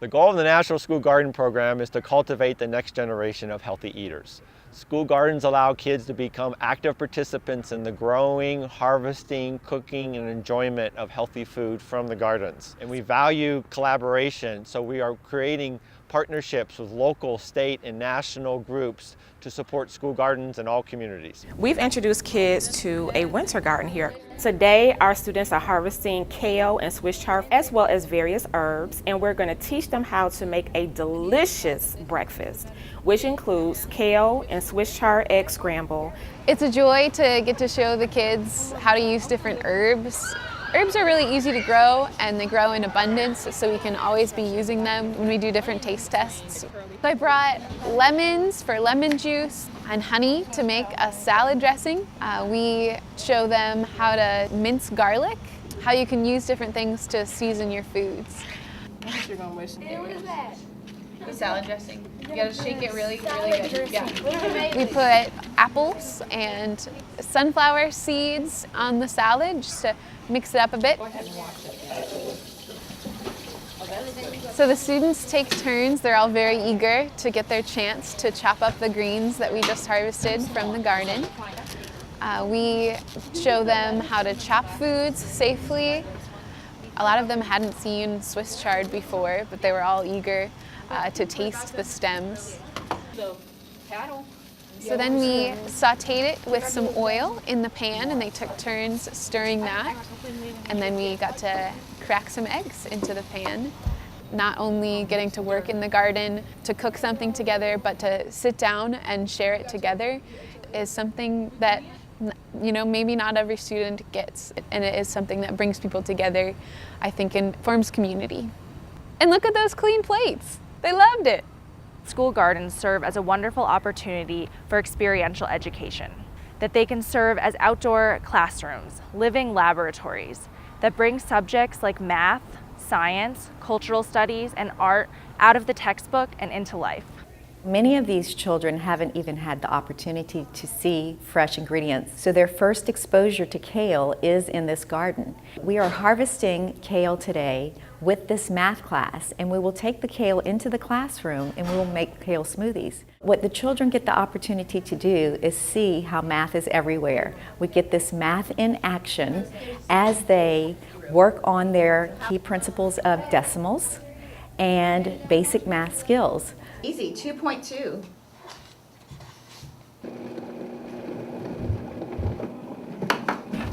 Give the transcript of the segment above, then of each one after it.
The goal of the National School Garden Program is to cultivate the next generation of healthy eaters. School gardens allow kids to become active participants in the growing, harvesting, cooking, and enjoyment of healthy food from the gardens. And we value collaboration, so we are creating partnerships with local, state, and national groups to support school gardens in all communities. We've introduced kids to a winter garden here. Today, our students are harvesting kale and Swiss chard, as well as various herbs, and we're going to teach them how to make a delicious breakfast, which includes kale and Swiss chard egg scramble. It's a joy to get to show the kids how to use different herbs. Herbs are really easy to grow, and they grow in abundance, so we can always be using them when we do different taste tests. I brought lemons for lemon juice and honey to make a salad dressing. We show them how to mince garlic, how you can use different things to season your foods. What is that? Salad dressing. You gotta shake it really good. Yeah. We put apples and sunflower seeds on the salad just to mix it up a bit. So the students take turns. They're all very eager to get their chance to chop up the greens that we just harvested from the garden. We show them how to chop foods safely. A lot of them hadn't seen Swiss chard before, but they were all eager to taste the stems. So then we sauteed it with some oil in the pan, and they took turns stirring that. And then we got to crack some eggs into the pan. Not only getting to work in the garden, to cook something together, but to sit down and share it together is something that, you know, maybe not every student gets, and it is something that brings people together, I think, and forms community. And look at those clean plates. They loved it. School gardens serve as a wonderful opportunity for experiential education, that they can serve as outdoor classrooms, living laboratories that bring subjects like math, science, cultural studies, and art out of the textbook and into life. Many of these children haven't even had the opportunity to see fresh ingredients, so their first exposure to kale is in this garden. We are harvesting kale today with this math class, and we will take the kale into the classroom and we will make kale smoothies. What the children get the opportunity to do is see how math is everywhere. We get this math in action as they work on their key principles of decimals and basic math skills. Easy, 2.2.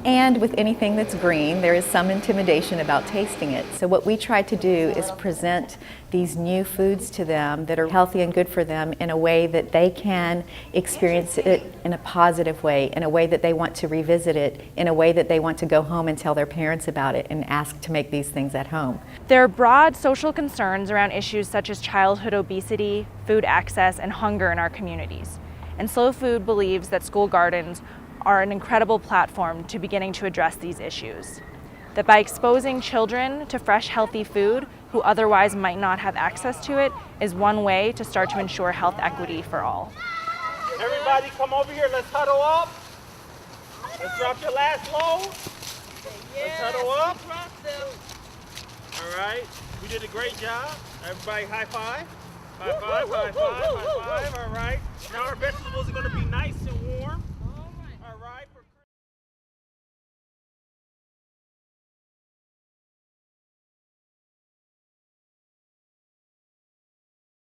And with anything that's green, there is some intimidation about tasting it. So what we try to do is present these new foods to them that are healthy and good for them in a way that they can experience it in a positive way, in a way that they want to revisit it, in a way that they want to go home and tell their parents about it and ask to make these things at home. There are broad social concerns around issues such as childhood obesity, food access, and hunger in our communities. And SlowFood believes that school gardens are an incredible platform to beginning to address these issues. That by exposing children to fresh, healthy food who otherwise might not have access to it is one way to start to ensure health equity for all. Everybody come over here, let's huddle up. Let's drop your last load. Let's huddle up. All right, we did a great job. Everybody high five. High five, high five, high five, all right. Now our vegetables are gonna be